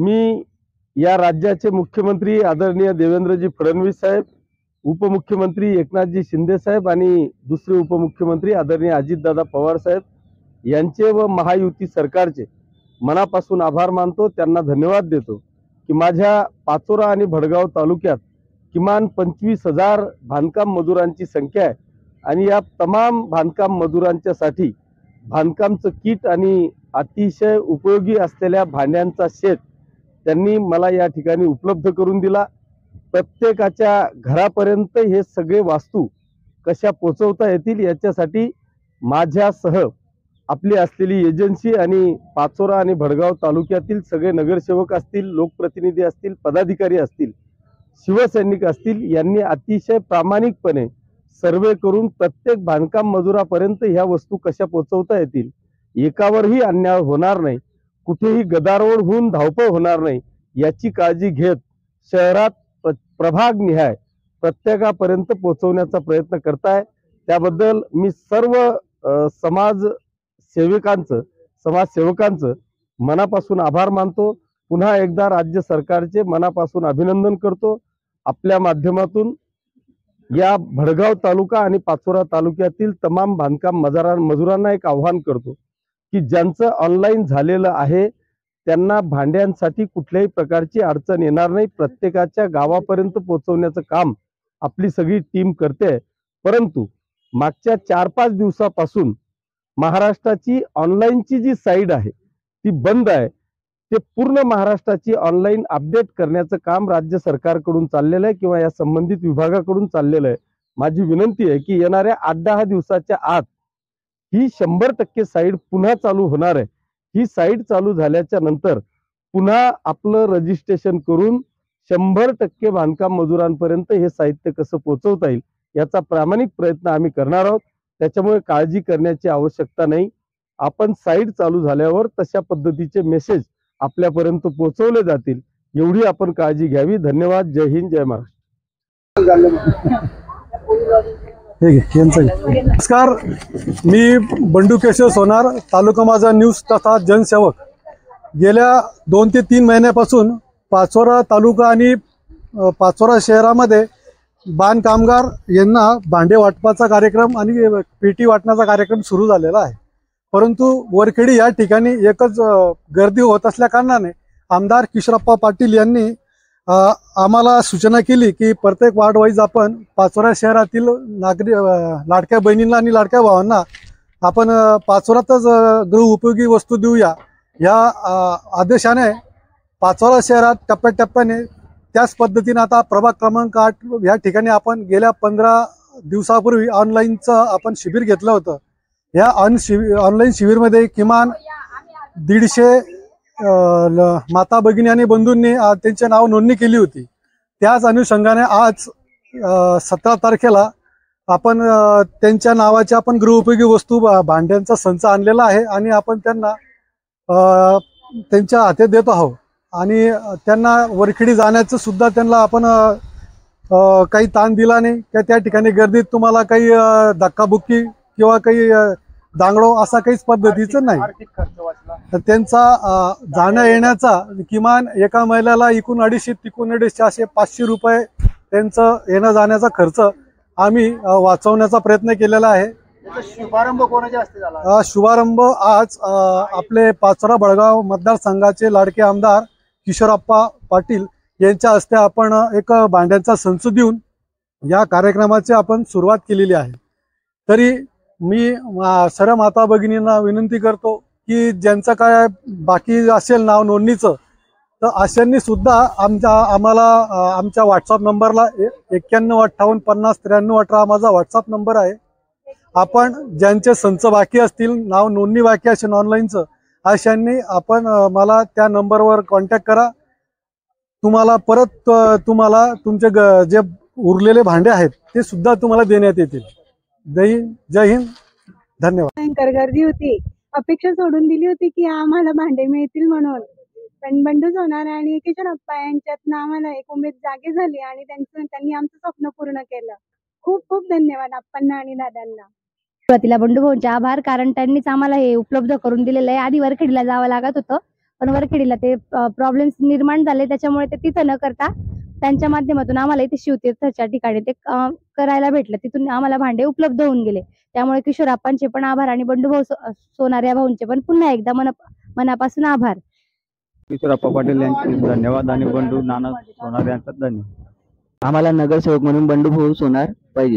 मी या राज्याचे मुख्यमंत्री आदरणीय देवेंद्रजी फडणवीस साहेब, उपमुख्यमंत्री एकनाथजी शिंदे साहेब आणि दुसरे उपमुख्यमंत्री आदरणीय अजितदादा पवार साहेब यांचे व महायुती सरकारचे मनापासून आभार मानतो, त्यांना धन्यवाद देतो की माझ्या पाचोरा आणि भडगाव तालुक्यात किमान 25,000 बांधकाम मजुरांची संख्या आहे आणि या तमाम बांधकाम मजुरांच्यासाठी बांधकामचं किट आणि अतिशय उपयोगी असलेल्या भांड्यांचा सेट त्यांनी मला या ठिकाणी उपलब्ध करून दिला। प्रत्येकाच्या घरापर्यंत हे सगळे वास्तू कशा पोहोचवता येतील याच्यासाठी माझ्यासह आपली असलेली एजन्सी आणि पाचोरा आणि भडगाव तालुक्यातील सगळे नगरसेवक असतील, लोकप्रतिनिधी असतील, पदाधिकारी असतील, शिवसैनिक असतील यांनी अतिशय प्रामाणिकपणे सर्वे करून प्रत्येक बांधकाम मजुरापर्यंत ह्या वस्तू कशा पोहोचवता येतील, एकावरही अन्याय होणार नाही, कुठेही गदारोळ होऊन धावपळ होणार नाही याची काळजी घेत शहरात प्रभाग निहाय प्रत्येकापर्यंत पोहोचवण्याचा प्रयत्न करताय। त्याबद्दल मी सर्व समाजसेवकांचं मनापासून आभार मानतो। पुन्हा एकदा राज्य सरकारचे मनापासून अभिनंदन करतो। आपल्या माध्यमातून या भडगाव तालुका आणि पाचोरा तालुक्यातील तमाम बांधकाम मजुरांना एक आव्हान करतो की ज्यांचं ऑनलाईन झालेलं आहे त्यांना भांड्यांसाठी कुठल्याही प्रकारची अडचण येणार नाही। प्रत्येकाच्या गावापर्यंत पोहोचवण्याचं काम आपली सगळी टीम करते। परंतु मागच्या 4-5 दिवसापासून महाराष्ट्राची ऑनलाईनची जी साईट आहे ती बंद आहे। ते पूर्ण महाराष्ट्राची ऑनलाईन अपडेट करण्याचं काम राज्य सरकारकडून चाललेलं आहे किंवा या संबंधित विभागाकडून चाललेलं आहे। माझी विनंती आहे की येणाऱ्या 8-10 दिवसाच्या आत ही 100% साईट पुन्हा चालू होणार आहे। ही साईट चालू झाल्याच्या नंतर पुन्हा आपलं रजिस्ट्रेशन करून 100% बांधकाम मजुरांपर्यंत हे साहित्य कसं पोहोचवता येईल याचा प्रामाणिक प्रयत्न आम्ही करणार आहोत। त्याच्यामुळे काळजी करण्याची आवश्यकता नाही। आपण साईट चालू झाल्यावर तशा पद्धतीचे मेसेज आपल्यापर्यंत पोहोचवले जातील एवढी आपण काळजी घ्यावी। धन्यवाद। जय हिंद, जय महाराष्ट्र। नमस्कार, मी बंडू केशव सोनार, तालुका माझा न्यूज तथा जनसेवक। गेल्या 2 ते 3 महिन्यापासून पाचोरा तालुका आणि पाचोरा शहरामध्ये बांधकामगार यांना भांडे वाटपाचा कार्यक्रम आणि पेटी वाटण्याचा कार्यक्रम सुरू झालेला आहे। परंतु वरखेडी या ठिकाणी एकच गर्दी होत असल्या कारणाने आमदार किशोरप्पा पाटील यांनी आम्हाला सूचना केली की प्रत्येक वार्ड वाईज आपण पाचोरा शहरातील लाडक्या बहिणींना आणि लाडक्या भावांना आपण पाचोरातच गृहउपयोगी वस्तू देऊया। या आदेशाने पाचोरा शहरात टप्प्याटप्प्याने त्याच पद्धतीने आता प्रभाग क्रमांक 8 या ठिकाणी आपण गेल्या 15 दिवसापूर्वी ऑनलाईनचं आपण शिबिर घेतलं होतं। या ऑनलाईन शिबिरमध्ये किमान 150 माता भगिनी आणि बंधूंनी त्यांचे नाव नोंदणी केली होती। त्याच अनुषंगाने आज 17 तारखेला आपण त्यांच्या नावाच्या आपण गृहउपयोगी वस्तू भांड्यांचा संच आणलेला आहे आणि आपण त्यांना त्यांच्या हाती देत आहोत आणि त्यांना वरखेडी जाण्याचं सुद्धा त्यांना आपण काही ताण दिला नाही की त्या ठिकाणी गर्दीत तुम्हाला काही धक्काबुक्की किंवा काही दांगडो असा काहीच पद्धतीचं नाही। तर त्यांचा जाण्या येण्याचा किमान एका महिन्याला एकूण 250 असे 500 रुपये त्यांचं येणं जाण्याचा खर्च आम्ही वाचवण्याचा प्रयत्न केलेला आहे। शुभारंभ कोणाच्या हस्ते झाला? शुभारंभ आज आपले पाचोरा भडगाव मतदारसंघाचे लाडके आमदार किशोरप्पा पाटील यांच्या हस्ते आपण एक भांड्यांचा संच देऊन या कार्यक्रमाची आपण सुरुवात केलेली आहे। तरी मी सर्व माता भगिनींना विनंती करतो की ज्यांचं काय बाकी असेल नाव नोंदणीचं तर अशांनी सुद्धा आम्हाला आमच्या व्हॉट्सअप नंबरला 9158509318 माझा व्हॉट्सअप नंबर आहे। आपण ज्यांचे संच बाकी असतील, नाव नोंदणी बाकी असेल ऑनलाईनचं, अशांनी आपण मला त्या नंबरवर कॉन्टॅक्ट करा। तुम्हाला परत तुम्हाला तुमचे जे उरलेले भांडे आहेत ते सुद्धा तुम्हाला देण्यात येतील। जय हिंद, धन्यवाद। भयंकर गर्दी होती, अपेक्षा सोडून दिली होती की आम्हाला भांडे मिळतील म्हणून, पण बंडू सोनार आणि किशोरप्पा यांच्यात आम्हाला एक उमेद जागी झाली आणि त्यांनी आमचं स्वप्न पूर्ण केलं। खूप खूप धन्यवाद आप्पांना आणि दादांना। सुरुवातीला बंडू भाऊंचे आभार, कारण त्यांनीच आम्हाला हे उपलब्ध करून दिलेलं आहे। आधी वरखेडीला जावं लागत होतं, पण वरखेडीला ते प्रॉब्लेम्स निर्माण झाले, त्याच्यामुळे ते तिथं न करता त्यांच्या माध्यमातून आम्हाला इथे शिवतीर्थच्या ठिकाणी ते करायला भेटलं. तिथून आम्हाला भांडे उपलब्ध होऊन गेले. त्यामुळे किशोरप्पांचे पण आभार आणि बंडूभाऊ सोनार या भाऊंचे पण पुन्हा एकदा मनापासून आभार. किशोरप्पा पाटील यांचे धन्यवाद आणि बंडू नाना सोनार यांचा धन्यवाद. आम्हाला नगरसेवक म्हणून बंडूभाऊ सोनार पाहिजे.